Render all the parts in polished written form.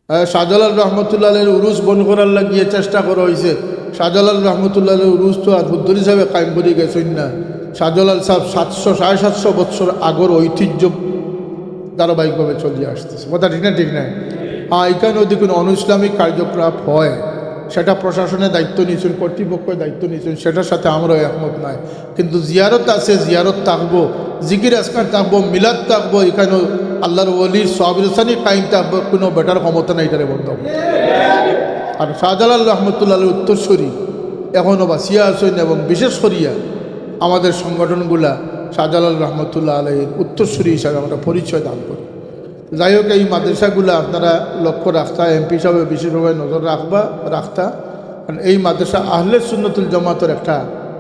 শাহজালাল রহমতুল্লাহ উরুস বন করার লাগিয়ে চেষ্টা করা হয়েছে। শাহজালাল রহমতুল্লাহ উরুস তো আর বুদ্ধরি সাহেব কায়েম করে গেছেন না। শাহজালাল সাহেব 700-750 বছর আগর ঐতিহ্য ধারাবাহিকভাবে চলিয়ে আসতেছে। কথা ঠিক না? ঠিক না? এখানে যদি কোনো অনুইসলামিক কার্যকলাপ হয় সেটা প্রশাসনের দায়িত্ব নিয়েছেন, কর্তৃপক্ষের দায়িত্ব নিয়েছেন, সেটার সাথে আমরাও একমত নাই। কিন্তু জিয়ারত আছে, জিয়ারত থাকবো, জিকির আসকার থাকবো, মিলাদ থাকবো, এখানেও আল্লাহর ওলির সাহাবিরসানি কায়েম থাকবো, কোনো বেটার ক্ষমতা নাই এটারে বন্ধ। আর শাহজালাল রহমতুল্লাহ উত্তরসূরি এখনও বাঁচিয়া আছেন এবং বিশেষ করিয়া আমাদের সংগঠনগুলা শাহজালাল রহমতুল্লাহ আলাইহির উত্তরসূরি হিসাবে আমরা পরিচয় দান করি। যাই হোক, এই মাদ্রাসাগুলো আপনারা লক্ষ্য রাখতা, এমপি হিসাবে বিশেষভাবে নজর রাখতা, কারণ এই মাদ্রাসা আহলে সুন্নতুল জামাতের একটা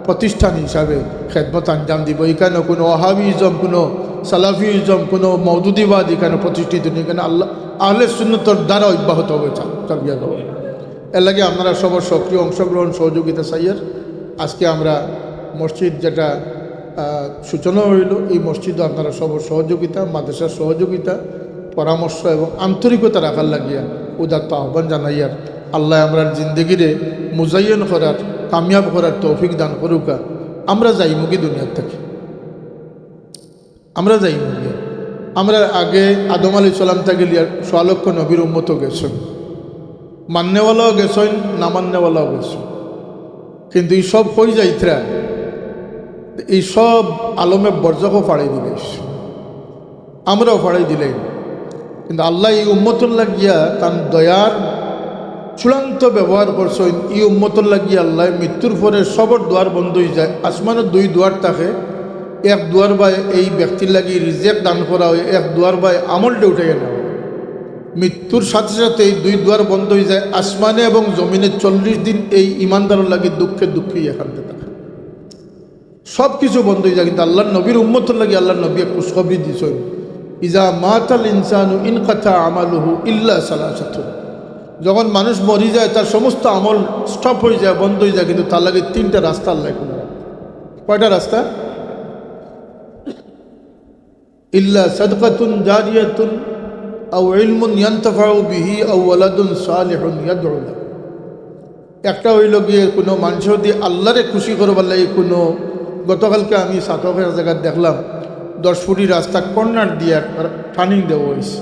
প্রতিষ্ঠান হিসাবে খেদমত আঞ্জাম দিব। এখানে কোনো ওয়াহাবিজম, কোনো সালাফিজম, কোনো মওদুদিবাদ এখানে প্রতিষ্ঠিত নেই। এখানে আহলে সুন্নতর দ্বারা অব্যাহত হবে, চালিয়ে দেবো। এর লাগে আপনারা সবার সক্রিয় অংশগ্রহণ, সহযোগিতা চাইয়ের। আজকে আমরা মসজিদ যেটা সূচনা হইল, এই মসজিদও আপনারা সবার সহযোগিতা, মাদ্রাসার সহযোগিতা, পরামর্শ এবং আন্তরিকতা রাখার লাগিয়া উদাত্ত আহ্বান জানাইয়ার। আল্লাহ আমরার জিন্দগিরে মুজাইয়ন করার, কামিয়াব করার তৌফিক দান করুকা। আমরা যাইমুখী দুনিয়ার থেকে, আমরা যাইমুখী। আমরা আগে আদম আলাইহিস সালাম থেকে লিয়ার 6 লক্ষ নবীর উম্মতও গেছেন, মান্যওয়ালাও গেছেন, না মান্যওয়ালাও গেছেন। কিন্তু এই সব হয়ে যাইতরা, এই সব আলমে বর্জকও ফাড়াই দিলে, আমরাও ফাড়াই দিলেন। কিন্তু আল্লাহ এই উম্মতুল্লাহ গিয়া তার দয়ার চূড়ান্ত ব্যবহার করছেন। এই উম্মতুল্লাহ গিয়া আল্লাহ মৃত্যুর পরে সবর দুয়ার বন্ধ হয়ে যায়। আসমানের 2 দুয়ার থাকে, এক দুয়ার বাই এই ব্যক্তির লাগি রিজেক্ট দান করা হয়, এক দুয়ার বাই আমলটা উঠে নেওয়া হয়। মৃত্যুর সাথে সাথে এই 2 দুয়ার বন্ধ হয়ে যায়। আসমানে এবং জমিনে 40 দিন এই ইমানদারের লাগি দুঃখেই এখান থেকে থাকে, সব কিছু বন্ধ হয়ে যায়। কিন্তু আল্লাহর নবীর উম্মতের লাগি আল্লাহর নবী খুশখবরি দিয়েছেন, ইজা মাতাল ইনসানু ইনকাতা আমালুহু ইল্লা সালাসাতু। যখন মানুষ মরি যায় তার সমস্ত আমল স্টপ হয়ে যায়, বন্ধ হয়ে যায়, কিন্তু তার লাগে 3টা রাস্তা আল্লাহ খুলে। কয়টা রাস্তা? ইল্লা সাদকাতুন জারিয়াতুন আও ইলমুন ইয়ানতাফাউ বিহি আও ওয়ালাদুন সালিহুন ইয়াদউ লাহু। একটা হইল গিয়ে কোনো মানুষ যদি আল্লাহরে খুশি করবার লাগে কোনো, গতকালকে আমি সাতকের জায়গায় দেখলাম 10 ফুটি রাস্তা কর্নার দিয়ে টার্নিং দেওয়া হয়েছে।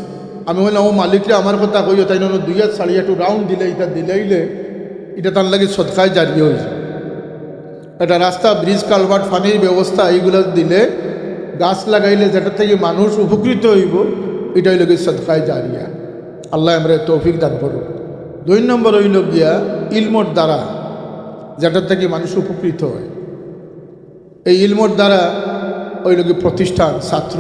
আমি বললাম, ও মালিকরে আমার কথা কইও, তাই 2 হাত ছাড়িয়ে একটু রাউন্ড দিলে, এটা দিলেইলে এটা তার লাগে সদকায় জারিয়ে হয়েছে। একটা রাস্তা, ব্রিজ, কালভার্ট, পানির ব্যবস্থা, এইগুলো দিলে, গাছ লাগাইলে যেটা থেকে মানুষ উপকৃত হইব, এটা হইল গিয়ে সদকায় জারিয়া। আল্লাহ আমরা তৌফিক দান করুন। 2 নম্বর হইল গিয়া ইলমর দ্বারা, যেটা থেকে মানুষ উপকৃত হয়। এই ইলমর দ্বারা হইল গিয়ে প্রতিষ্ঠান, ছাত্র